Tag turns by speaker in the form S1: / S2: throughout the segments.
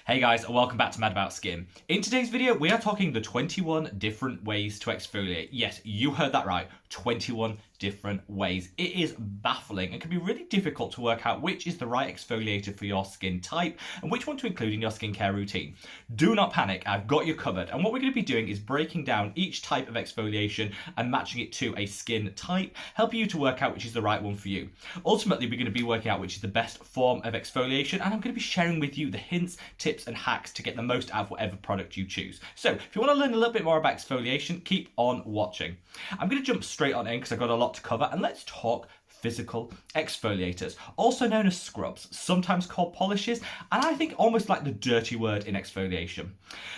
S1: Hey guys, and welcome back to Mad About Skin. In today's video, we are talking the 21 different ways to exfoliate. Yes, you heard that right, 21 different ways. It is baffling and can be really difficult to work out which is the right exfoliator for your skin type and which one to include in your skincare routine. Do not panic, I've got you covered. And what we're going to be doing is breaking down each type of exfoliation and matching it to a skin type, helping you to work out which is the right one for you. Ultimately, we're going to be working out which is the best form of exfoliation, and I'm going to be sharing with you the hints, tips and hacks to get the most out of whatever product you choose. So if you want to learn a little bit more about exfoliation, keep on watching. I'm going to jump straight on in because I've got a lot to cover, and let's talk physical exfoliators, also known as scrubs, sometimes called polishes, and I think almost like the dirty word in exfoliation.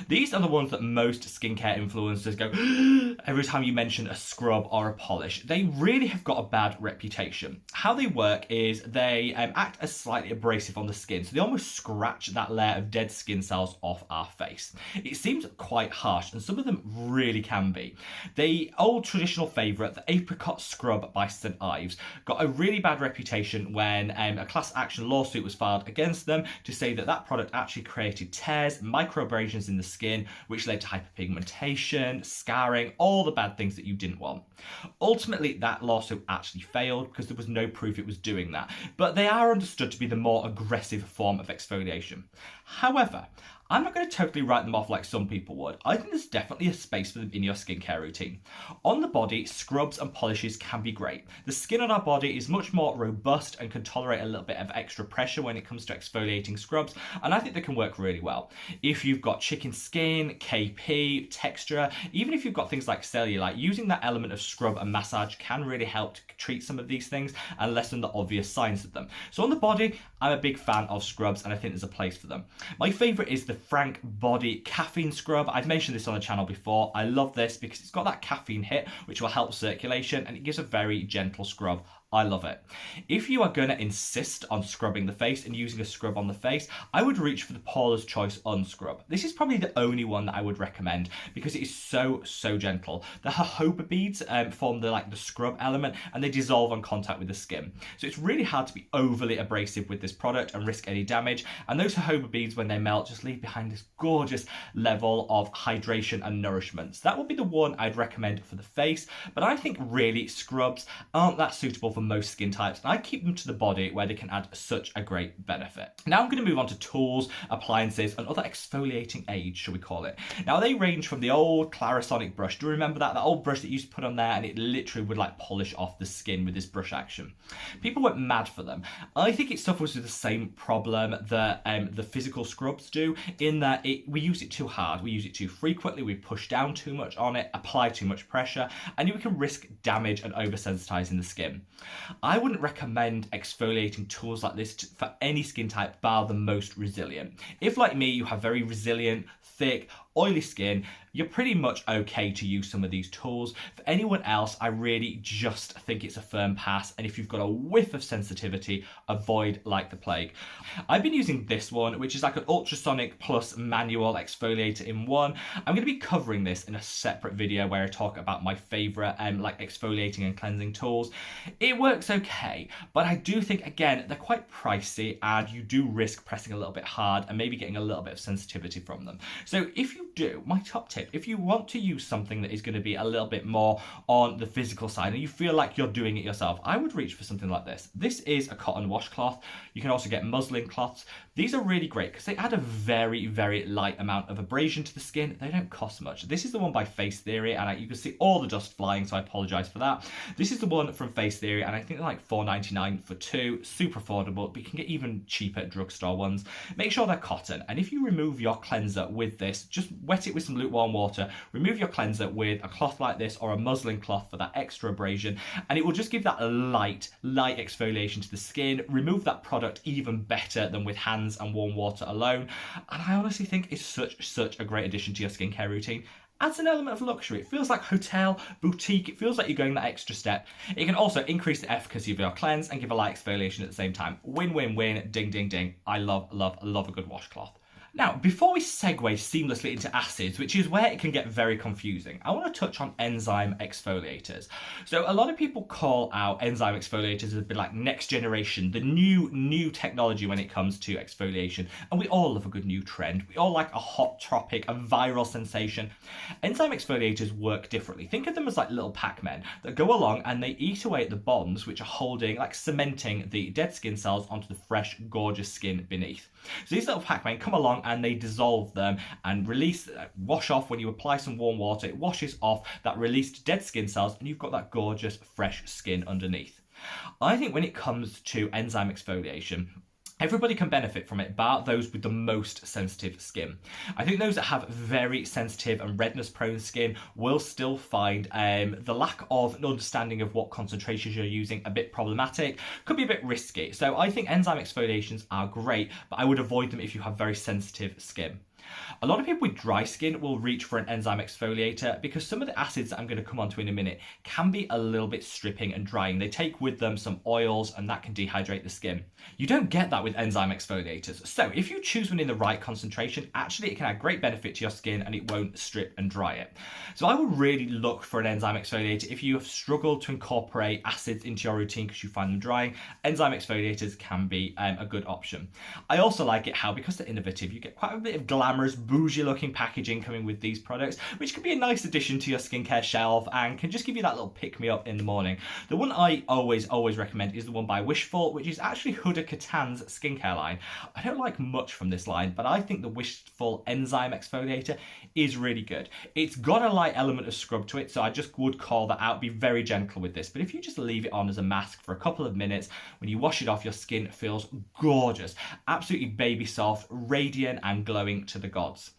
S1: These are the ones that most skincare influencers go every time you mention a scrub or a polish. They really have got a bad reputation. How they work is they act as slightly abrasive on the skin, so they almost scratch that layer of dead skin cells off our face. It seems quite harsh, and some of them really can be. The old traditional favourite, the apricot scrub by St. Ives, got a really bad reputation when a class action lawsuit was filed against them to say that that product actually created tears, microabrasions in the skin, which led to hyperpigmentation, scarring, all the bad things that you didn't want. Ultimately, that lawsuit actually failed because there was no proof it was doing that, but they are understood to be the more aggressive form of exfoliation. However, I'm not going to totally write them off like some people would. I think there's definitely a space for them in your skincare routine. On the body, scrubs and polishes can be great. The skin on our body is much more robust and can tolerate a little bit of extra pressure when it comes to exfoliating scrubs, and I think they can work really well. If you've got chicken skin, KP, texture, even if you've got things like cellulite, using that element of scrub and massage can really help to treat some of these things and lessen the obvious signs of them. So on the body, I'm a big fan of scrubs and I think there's a place for them. My favourite is the Frank Body Caffeine Scrub. I've mentioned this on the channel before. I love this because it's got that caffeine hit which will help circulation and it gives a very gentle scrub. I love it. If you are going to insist on scrubbing the face and using a scrub on the face, I would reach for the Paula's Choice Unscrub. This is probably the only one that I would recommend because it is so gentle. The jojoba beads form the scrub element and they dissolve on contact with the skin. So it's really hard to be overly abrasive with this product and risk any damage. And those jojoba beads, when they melt, just leave behind this gorgeous level of hydration and nourishment. So that would be the one I'd recommend for the face. But I think really scrubs aren't that suitable for most skin types, and I keep them to the body where they can add such a great benefit. Now I'm going to move on to tools, appliances and other exfoliating aids, shall we call it. Now they range from the old Clarisonic brush. Do you remember that old brush that you used to put on there and it literally would polish off the skin with this brush action? People went mad for them. I think it suffers with the same problem that the physical scrubs do, in that we use it too hard, we use it too frequently, we push down too much on it, apply too much pressure, and you can risk damage and oversensitizing the skin. I wouldn't recommend exfoliating tools like this for any skin type bar the most resilient. If, like me, you have very resilient, thick, oily skin, you're pretty much okay to use some of these tools. For anyone else, I really just think it's a firm pass, and if you've got a whiff of sensitivity, avoid like the plague. I've been using this one, which is like an ultrasonic plus manual exfoliator in one. I'm going to be covering this in a separate video where I talk about my favourite exfoliating and cleansing tools. It works okay, but I do think, again, they're quite pricey and you do risk pressing a little bit hard and maybe getting a little bit of sensitivity from them. So if you do, my top tip, if you want to use something that is going to be a little bit more on the physical side and you feel like you're doing it yourself, I would reach for something like this. This is a cotton washcloth. You can also get muslin cloths. These are really great because they add a very light amount of abrasion to the skin. They don't cost much. This is the one by Face Theory, and you can see all the dust flying, so I apologise for that. This is the one from Face Theory, and I think they're like $4.99 for two. Super affordable, but you can get even cheaper at drugstore ones. Make sure they're cotton, and if you remove your cleanser with this, just wet it with some lukewarm water, remove your cleanser with a cloth like this or a muslin cloth for that extra abrasion, and it will just give that light exfoliation to the skin, remove that product even better than with hands and warm water alone. And I honestly think it's such a great addition to your skincare routine. Adds an element of luxury. It feels like hotel, boutique. It feels like you're going that extra step. It can also increase the efficacy of your cleanse and give a light exfoliation at the same time. Win, win, win. Ding, ding, ding. I love a good washcloth. Now, before we segue seamlessly into acids, which is where it can get very confusing, I want to touch on enzyme exfoliators. So a lot of people call out enzyme exfoliators as a bit like next generation, the new technology when it comes to exfoliation. And we all love a good new trend. We all like a hot topic, a viral sensation. Enzyme exfoliators work differently. Think of them as like little Pac-Men that go along and they eat away at the bonds which are holding, like cementing the dead skin cells onto the fresh, gorgeous skin beneath. So these little Pac-Men come along and they dissolve them and release, wash off when you apply some warm water. It washes off that released dead skin cells and you've got that gorgeous fresh skin underneath. I think when it comes to enzyme exfoliation, everybody can benefit from it, bar those with the most sensitive skin. I think those that have very sensitive and redness prone skin will still find the lack of an understanding of what concentrations you're using a bit problematic, could be a bit risky. So I think enzyme exfoliations are great, but I would avoid them if you have very sensitive skin. A lot of people with dry skin will reach for an enzyme exfoliator because some of the acids that I'm going to come on to in a minute can be a little bit stripping and drying. They take with them some oils and that can dehydrate the skin. You don't get that with enzyme exfoliators. So if you choose one in the right concentration, actually it can add great benefit to your skin and it won't strip and dry it. So I would really look for an enzyme exfoliator if you have struggled to incorporate acids into your routine because you find them drying. Enzyme exfoliators can be a good option. I also like it how, because they're innovative, you get quite a bit of glamorous, bougie looking packaging coming with these products, which can be a nice addition to your skincare shelf and can just give you that little pick me up in the morning. The one I always recommend is the one by Wishful, which is actually Huda Katan's skincare line. I don't like much from this line, but I think the Wishful enzyme exfoliator is really good. It's got a light element of scrub to it, so I just would call that out. Be very gentle with this, but if you just leave it on as a mask for a couple of minutes, when you wash it off, your skin feels gorgeous, absolutely baby soft, radiant and glowing to the gods.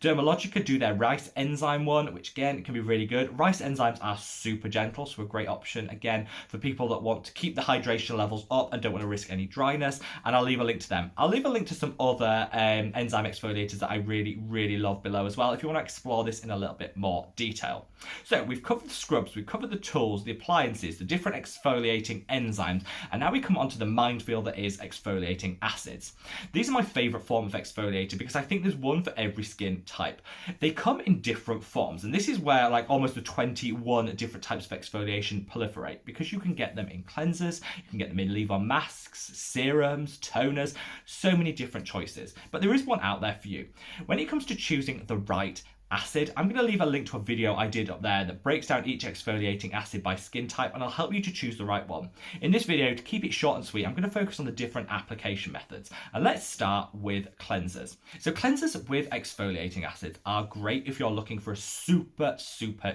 S1: Dermalogica do their rice enzyme one, which again can be really good. Rice enzymes are super gentle, so a great option again for people that want to keep the hydration levels up and don't want to risk any dryness, and I'll leave a link to them. I'll leave a link to some other enzyme exfoliators that I really love below as well if you want to explore this in a little bit more detail. So we've covered the scrubs, we've covered the tools, the appliances, the different exfoliating enzymes, and now we come onto the minefield that is exfoliating acids. These are my favourite form of exfoliator because I think there's one for every skin type. They come in different forms, and this is where like almost the 21 different types of exfoliation proliferate, because you can get them in cleansers, you can get them in leave-on masks, serums, toners, so many different choices. But there is one out there for you. When it comes to choosing the right acid, I'm going to leave a link to a video I did up there that breaks down each exfoliating acid by skin type, and I'll help you to choose the right one. In this video, to keep it short and sweet, I'm going to focus on the different application methods, and let's start with cleansers. So cleansers with exfoliating acids are great if you're looking for a super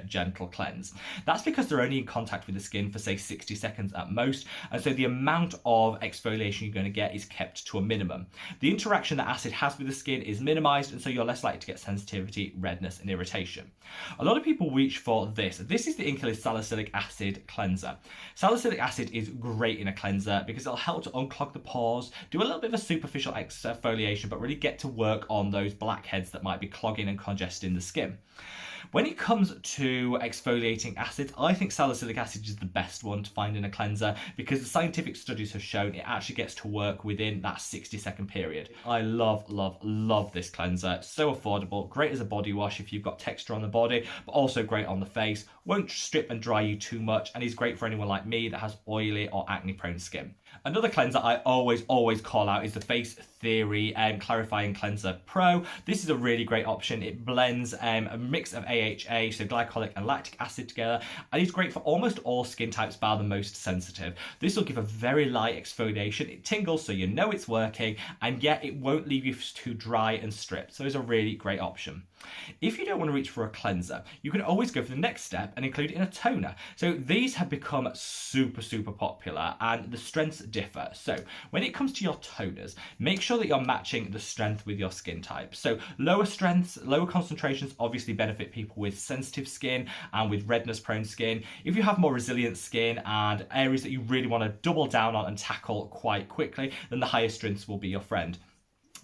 S1: gentle cleanse. That's because they're only in contact with the skin for say 60 seconds at most, and so the amount of exfoliation you're going to get is kept to a minimum. The interaction that acid has with the skin is minimized, and so you're less likely to get sensitivity, redness and irritation. A lot of people reach for this. This is the Inclus salicylic acid cleanser. Salicylic acid is great in a cleanser because it'll help to unclog the pores, do a little bit of a superficial exfoliation, but really get to work on those blackheads that might be clogging and congesting the skin. When it comes to exfoliating acids, I think salicylic acid is the best one to find in a cleanser because the scientific studies have shown it actually gets to work within that 60-second period. I love this cleanser. So affordable, great as a body wash if you've got texture on the body, but also great on the face. Won't strip and dry you too much, and is great for anyone like me that has oily or acne prone skin. Another cleanser I always call out is the Face Theory Clarifying Cleanser Pro. This is a really great option. It blends a mix of AHA, so glycolic and lactic acid together, and it's great for almost all skin types bar the most sensitive. This will give a very light exfoliation. It tingles so you know it's working, and yet it won't leave you too dry and stripped, so it's a really great option. If you don't want to reach for a cleanser, you can always go for the next step and include it in a toner. So these have become super popular and the strengths differ. So when it comes to your toners, make sure that you're matching the strength with your skin type. So lower strengths, lower concentrations obviously benefit people with sensitive skin and with redness prone skin. If you have more resilient skin and areas that you really want to double down on and tackle quite quickly, then the higher strengths will be your friend.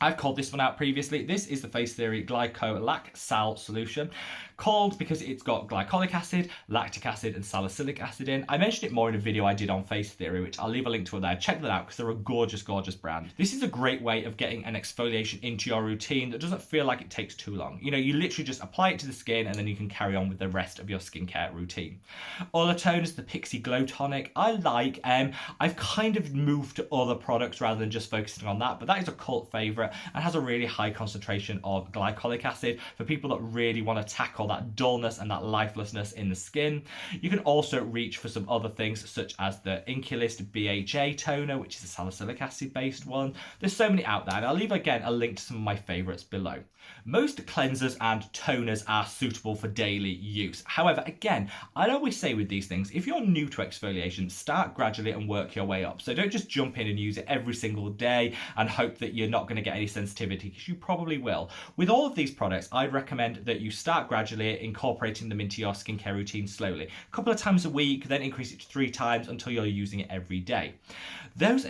S1: I've called this one out previously. This is the Face Theory Glycolac Sal solution, called because it's got glycolic acid, lactic acid, and salicylic acid in. I mentioned it more in a video I did on Face Theory, which I'll leave a link to it there. Check that out because they're a gorgeous, gorgeous brand. This is a great way of getting an exfoliation into your routine that doesn't feel like it takes too long. You know, you literally just apply it to the skin and then you can carry on with the rest of your skincare routine. Other toners, the Pixie Glow Tonic, I like. I've kind of moved to other products rather than just focusing on that, but that is a cult favorite and has a really high concentration of glycolic acid for people that really want to tackle that dullness and that lifelessness in the skin. You can also reach for some other things such as the Inculist BHA toner, which is a salicylic acid based one. There's so many out there, and I'll leave again a link to some of my favorites below. Most cleansers and toners are suitable for daily use. However, again, I'd always say with these things, if you're new to exfoliation, start gradually and work your way up. So don't just jump in and use it every single day and hope that you're not going to get any sensitivity, because you probably will. With all of these products, I'd recommend that you start gradually incorporating them into your skincare routine slowly. A couple of times a week, then increase it to 3 times until you're using it every day. Those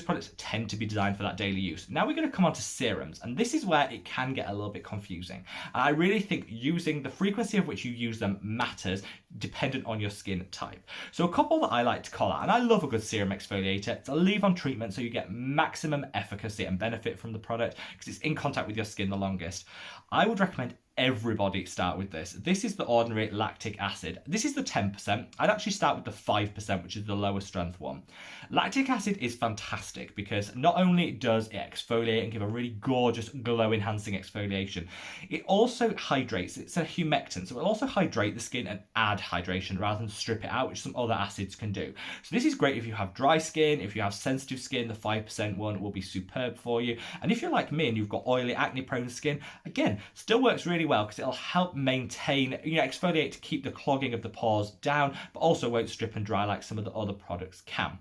S1: products tend to be designed for that daily use. Now we're going to come on to serums, and this is where it can get a little bit confusing. I really think using the frequency of which you use them matters dependent on your skin type. So a couple that I like to call out, and I love a good serum exfoliator, it's a leave-on treatment so you get maximum efficacy and benefit from the product because it's in contact with your skin the longest. I would recommend everybody start with this. This is the ordinary lactic acid. This is the 10%. I'd actually start with the 5%, which is the lower strength one. Lactic acid is fantastic because not only does it exfoliate and give a really gorgeous glow enhancing exfoliation, it also hydrates. It's a humectant, so it'll also hydrate the skin and add hydration rather than strip it out, which some other acids can do. So this is great if you have dry skin. If you have sensitive skin, the 5% one will be superb for you. And if you're like me and you've got oily, acne prone skin, again, still works really well because it'll help maintain, exfoliate to keep the clogging of the pores down, but also won't strip and dry like some of the other products can.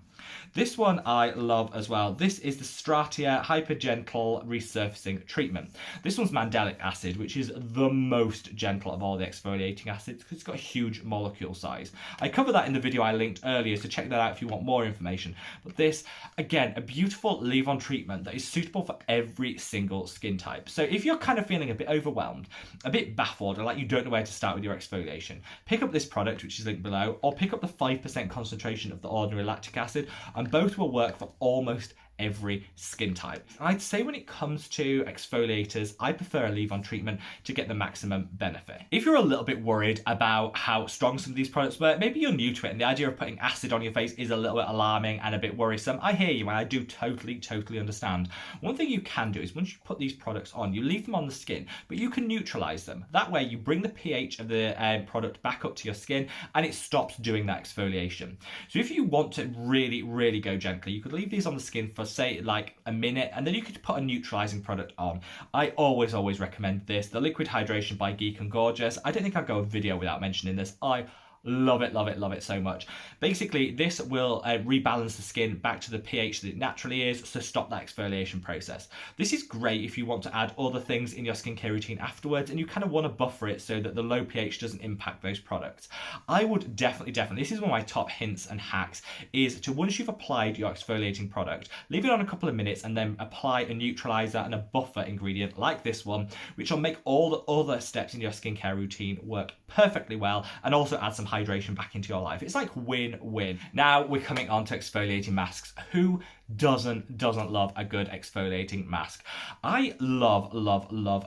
S1: This one I love as well. This is the Stratia Hyper Gentle Resurfacing Treatment. This one's mandelic acid, which is the most gentle of all the exfoliating acids because it's got a huge molecule size. I covered that in the video I linked earlier, so check that out if you want more information. But this, again, a beautiful leave-on treatment that is suitable for every single skin type. So if you're kind of feeling a bit overwhelmed, a bit baffled, or like you don't know where to start with your exfoliation, pick up this product, which is linked below, or pick up the 5% concentration of the ordinary lactic acid, and both will work for almost every skin type. I'd say when it comes to exfoliators, I prefer a leave-on treatment to get the maximum benefit. If you're a little bit worried about how strong some of these products were, maybe you're new to it and the idea of putting acid on your face is a little bit alarming and a bit worrisome, I hear you and I do totally understand. One thing you can do is once you put these products on, you leave them on the skin, but you can neutralize them. That way you bring the pH of the product back up to your skin and it stops doing that exfoliation. So if you want to really go gently, you could leave these on the skin for say like a minute and then you could put a neutralizing product on. I always recommend this, the Liquid Hydration by Geek and Gorgeous. I don't think I'd go a video without mentioning this. I love it so much. Basically, this will rebalance the skin back to the pH that it naturally is, so stop that exfoliation process. This is great if you want to add other things in your skincare routine afterwards and you kind of want to buffer it so that the low pH doesn't impact those products. I would definitely, this is one of my top hints and hacks, is to once you've applied your exfoliating product, leave it on a couple of minutes and then apply a neutralizer and a buffer ingredient like this one, which will make all the other steps in your skincare routine work perfectly well and also add some hydration back into your life. It's like win-win. Now we're coming on to exfoliating masks. Who doesn't love a good exfoliating mask? I love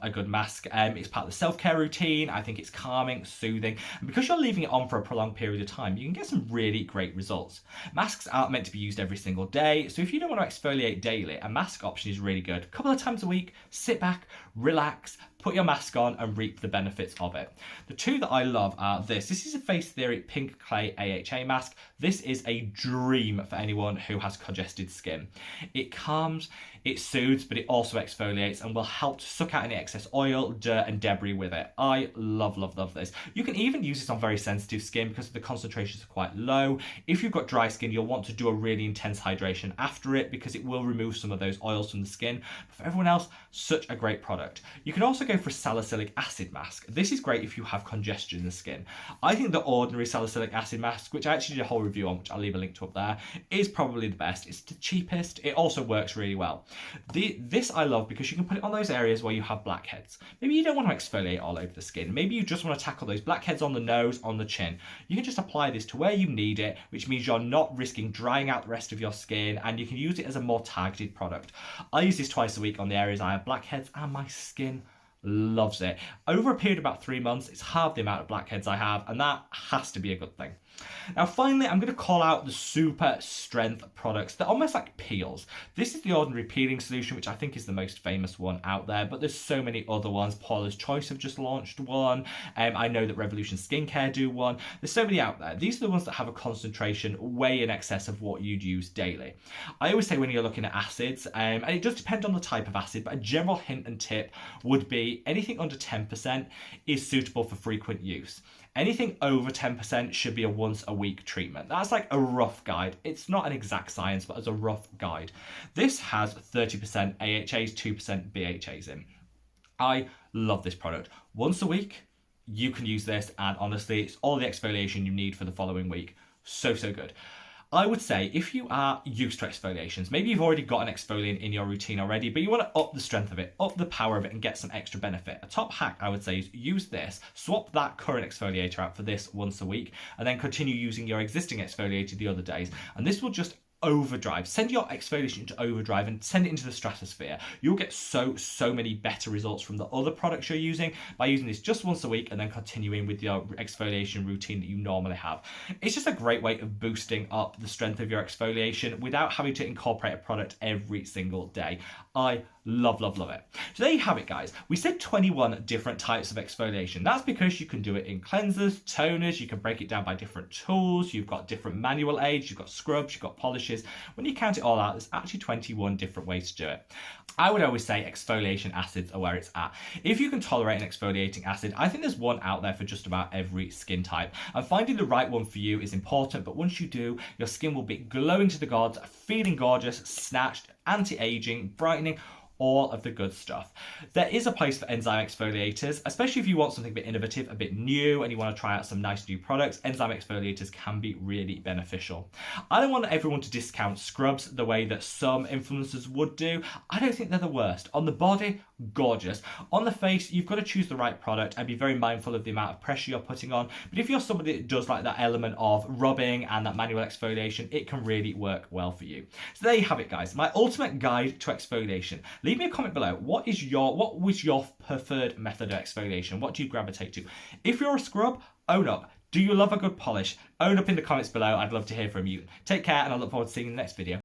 S1: a good mask. It's part of the self-care routine. I think it's calming, soothing, and because you're leaving it on for a prolonged period of time, you can get some really great results. Masks aren't meant to be used every single day, so if you don't want to exfoliate daily, a mask option is really good. A couple of times a week, sit back, relax, put your mask on and reap the benefits of it. The two that I love are this. This is a Face Theory Pink Clay AHA mask. This is a dream for anyone who has congested skin. It calms, it soothes, but it also exfoliates and will help to suck out any excess oil, dirt and debris with it. I love this. You can even use this on very sensitive skin because the concentrations are quite low. If you've got dry skin, you'll want to do a really intense hydration after it because it will remove some of those oils from the skin. But for everyone else, such a great product. You can also go for a salicylic acid mask. This is great if you have congestion in the skin. I think the ordinary salicylic acid mask, which I actually did a whole review on, which I'll leave a link to up there, is probably the best. It's the cheapest. It also works really well. This I love because you can put it on those areas where you have blackheads. Maybe you don't want to exfoliate all over the skin. Maybe you just want to tackle those blackheads on the nose, on the chin. You can just apply this to where you need it, which means you're not risking drying out the rest of your skin, and you can use it as a more targeted product. I use this twice a week on the areas I have blackheads, and my skin loves it. Over a period of about 3 months, it's halved the amount of blackheads I have, and that has to be a good thing. Now finally, I'm going to call out the super strength products. They're almost like peels. This is the ordinary peeling solution, which I think is the most famous one out there, but there's so many other ones. Paula's Choice have just launched one. I know that Revolution Skincare do one. There's so many out there. These are the ones that have a concentration way in excess of what you'd use daily. I always say when you're looking at acids, and it does depend on the type of acid, but a general hint and tip would be anything under 10% is suitable for frequent use. Anything over 10% should be a once a week treatment. That's like a rough guide. It's not an exact science, but as a rough guide. This has 30% AHAs, 2% BHAs in. I love this product. Once a week, you can use this, and honestly, it's all the exfoliation you need for the following week. So good. I would say if you are used to exfoliations, maybe you've already got an exfoliant in your routine already, but you want to up the strength of it, up the power of it, and get some extra benefit. A top hack, I would say, is use this, swap that current exfoliator out for this once a week, and then continue using your existing exfoliator the other days. And this will just overdrive. Send your exfoliation to overdrive and send it into the stratosphere. You'll get so many better results from the other products you're using by using this just once a week and then continuing with your exfoliation routine that you normally have. It's just a great way of boosting up the strength of your exfoliation without having to incorporate a product every single day. I love it. So there you have it, guys. We said 21 different types of exfoliation. That's because you can do it in cleansers, toners, you can break it down by different tools, you've got different manual aids, you've got scrubs, you've got polishes. When you count it all out, there's actually 21 different ways to do it. I would always say exfoliation acids are where it's at. If you can tolerate an exfoliating acid, I think there's one out there for just about every skin type. And finding the right one for you is important, but once you do, your skin will be glowing to the gods, feeling gorgeous, snatched, anti-aging, brightening, all of the good stuff. There is a place for enzyme exfoliators, especially if you want something a bit innovative, a bit new, and you want to try out some nice new products. Enzyme exfoliators can be really beneficial. I don't want everyone to discount scrubs the way that some influencers would do. I don't think they're the worst. On the body, gorgeous. On the face, you've got to choose the right product and be very mindful of the amount of pressure you're putting on. But if you're somebody that does like that element of rubbing and that manual exfoliation, it can really work well for you. So there you have it, guys. My ultimate guide to exfoliation. Leave me a comment below. What was your preferred method of exfoliation? What do you gravitate to? If you're a scrub, own up. Do you love a good polish? Own up in the comments below. I'd love to hear from you. Take care, and I look forward to seeing you in the next video.